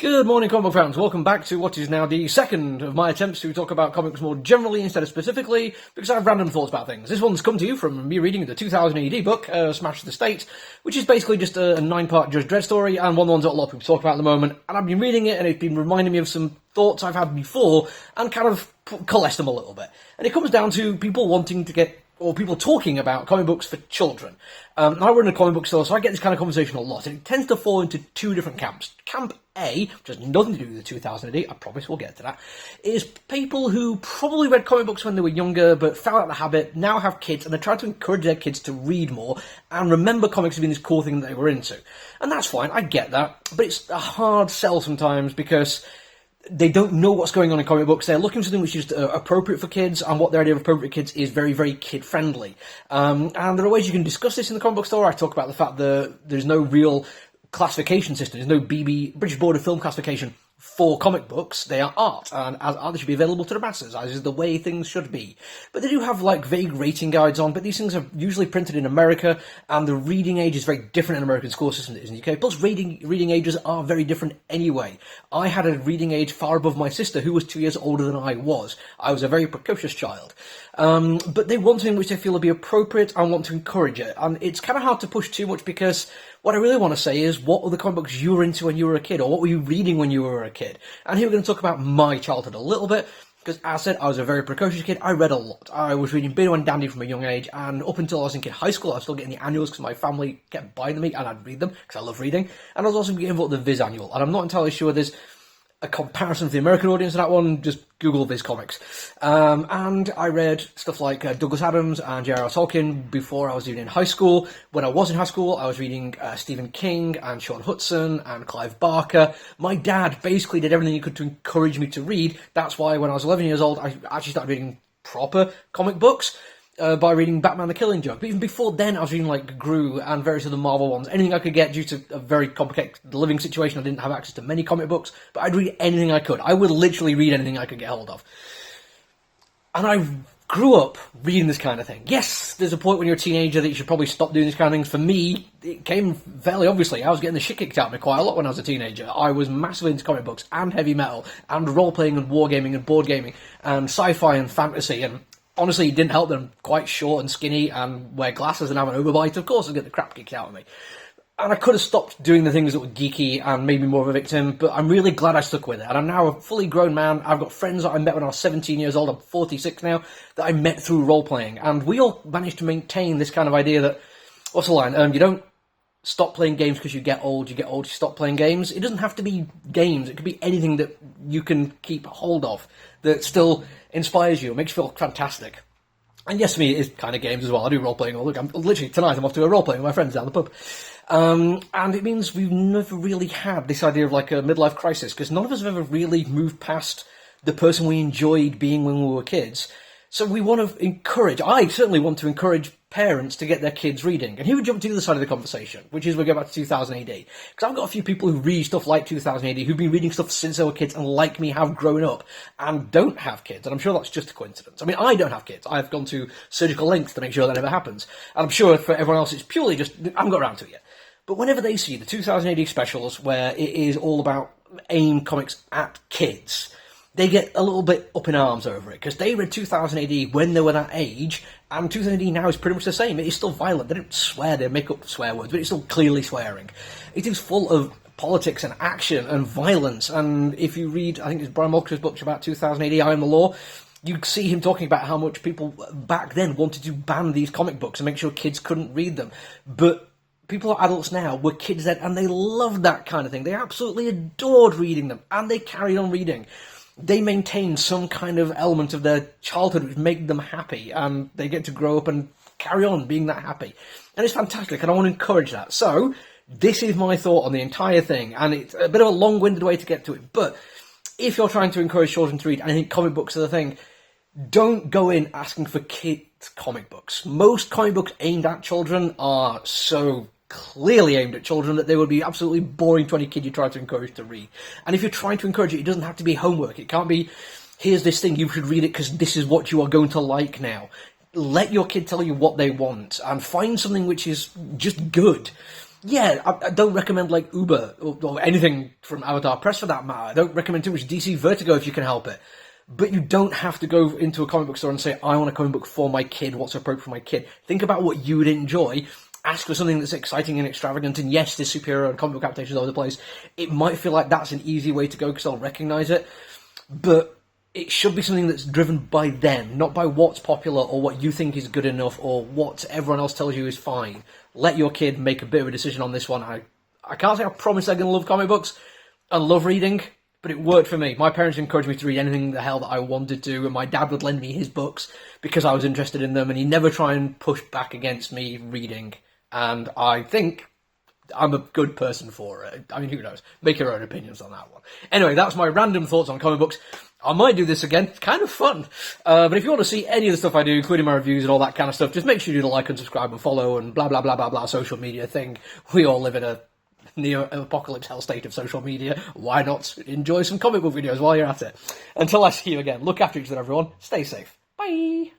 Good morning, comic book fans. Welcome back to what is now the second of my attempts to talk about comics more generally instead of specifically, because I have random thoughts about things. This one's come to you from me reading the 2000 AD book, Smash the State, which is basically just a 9-part Judge Dredd story, and one of the ones that a lot of people talk about at the moment. And I've been reading it, and it's been reminding me of some thoughts I've had before, and kind of coalesced them a little bit. And it comes down to people wanting to get, or people talking about comic books for children. I run a comic book store, so I get this kind of conversation a lot, and it tends to fall into two different camps. Camp A, which has nothing to do with the 2000 AD, I promise we'll get to that, is people who probably read comic books when they were younger, but fell out of the habit, now have kids, and they're trying to encourage their kids to read more, and remember comics as being this cool thing that they were into. And that's fine, I get that, but it's a hard sell sometimes, because they don't know what's going on in comic books. They're looking for something which is appropriate for kids, and what their idea of appropriate for kids is very, very kid-friendly. And there are ways you can discuss this in the comic book store. I talk about the fact that there's no real classification system. There's no British Board of Film classification for comic books. They are art, and as art they should be available to the masses, as is the way things should be. But they do have like vague rating guides on, but these things are usually printed in America, and the reading age is very different in American school systems than it is in the UK. Plus reading ages are very different anyway. I had a reading age far above my sister, who was 2 years older than I was. I was a very precocious child. But they want something which they feel will be appropriate and want to encourage it. And it's kind of hard to push too much, because what I really want to say is, what were the comic books you were into when you were a kid, or what were you reading when you were a kid? And here we're going to talk about my childhood a little bit, because as I said, I was a very precocious kid. I read a lot. I was reading Beano and Dandy from a young age, and up until I was in high school, I was still getting the annuals because my family kept buying them, and I'd read them because I love reading. And I was also getting involved with the Viz annual, and I'm not entirely sure there's a comparison to the American audience in that one. Just Google Viz Comics. And I read stuff like Douglas Adams and J.R.R. Tolkien before I was even in high school. When I was in high school, I was reading Stephen King and Sean Hudson and Clive Barker. My dad basically did everything he could to encourage me to read. That's why when I was 11 years old, I actually started reading proper comic books. By reading Batman the Killing Joke. But even before then, I was reading like Gru and various other Marvel ones. Anything I could get due to a very complicated living situation. I didn't have access to many comic books, but I'd read anything I could. I would literally read anything I could get hold of. And I grew up reading this kind of thing. Yes, there's a point when you're a teenager that you should probably stop doing these kind of things. For me, it came fairly obviously. I was getting the shit kicked out of me quite a lot when I was a teenager. I was massively into comic books and heavy metal and role-playing and wargaming and board gaming and sci-fi and fantasy, and honestly, it didn't help that I'm quite short and skinny and wear glasses and have an overbite. Of course, I'd get the crap kicked out of me. And I could have stopped doing the things that were geeky and made me more of a victim, but I'm really glad I stuck with it. And I'm now a fully grown man. I've got friends that I met when I was 17 years old. I'm 46 now, that I met through role-playing. And we all managed to maintain this kind of idea that, what's the line? You don't stop playing games because you get old, you stop playing games. It doesn't have to be games. It could be anything that you can keep hold of that still inspires you, makes you feel fantastic. And yes, for me, it is kind of games as well. I do role-playing. Look, tonight I'm off to a role-playing with my friends down the pub. And it means we've never really had this idea of like a midlife crisis, because none of us have ever really moved past the person we enjoyed being when we were kids. So we want to encourage, I certainly want to encourage parents to get their kids reading. And here we jump to the other side of the conversation, which is we go back to 2000 AD. Because I've got a few people who read stuff like 2000 AD, who've been reading stuff since they were kids and like me have grown up and don't have kids. And I'm sure that's just a coincidence. I mean, I don't have kids. I've gone to surgical lengths to make sure that never happens. And I'm sure for everyone else it's purely just, I haven't got around to it yet. But whenever they see the 2000 AD specials, where it is all about AIM comics at kids, they get a little bit up in arms over it, because they read 2000 AD when they were that age, and 2000 AD now is pretty much the same. It is still violent. They don't swear, they make up swear words, but it's still clearly swearing. It is full of politics and action and violence, and if you read, I think it's Brian Mulcahy's book about 2000 AD, I Am the Law, you see him talking about how much people back then wanted to ban these comic books and make sure kids couldn't read them. But people are adults now, were kids then, and they loved that kind of thing. They absolutely adored reading them, and they carried on reading. They maintain some kind of element of their childhood which made them happy, and they get to grow up and carry on being that happy. And it's fantastic, and I want to encourage that. So, this is my thought on the entire thing, and it's a bit of a long-winded way to get to it, but if you're trying to encourage children to read, and I think comic books are the thing, don't go in asking for kids' comic books. Most comic books aimed at children are so clearly aimed at children that they would be absolutely boring to any kid you try to encourage to read. And if you're trying to encourage it, it doesn't have to be homework. It can't be, here's this thing, you should read it because this is what you are going to like now. Let your kid tell you what they want, and find something which is just good. Yeah, I don't recommend like Uber or anything from Avatar Press for that matter. I don't recommend too much DC Vertigo if you can help it. But you don't have to go into a comic book store and say, I want a comic book for my kid, what's appropriate for my kid. Think about what you would enjoy. Ask for something that's exciting and extravagant, and yes, there's superhero and comic book adaptations all over the place. It might feel like that's an easy way to go because they'll recognise it, but it should be something that's driven by them, not by what's popular or what you think is good enough or what everyone else tells you is fine. Let your kid make a bit of a decision on this one. I can't say I promise they're going to love comic books and love reading, but it worked for me. My parents encouraged me to read anything the hell that I wanted to, and my dad would lend me his books because I was interested in them, and he never tried and push back against me reading. And I think I'm a good person for it. I mean, who knows? Make your own opinions on that one. Anyway, that's my random thoughts on comic books. I might do this again. It's kind of fun. But if you want to see any of the stuff I do, including my reviews and all that kind of stuff, just make sure you do the like and subscribe and follow and blah, blah, blah, blah, blah, social media thing. We all live in a neo-apocalypse hell state of social media. Why not enjoy some comic book videos while you're at it? Until I see you again, look after each other, everyone. Stay safe. Bye!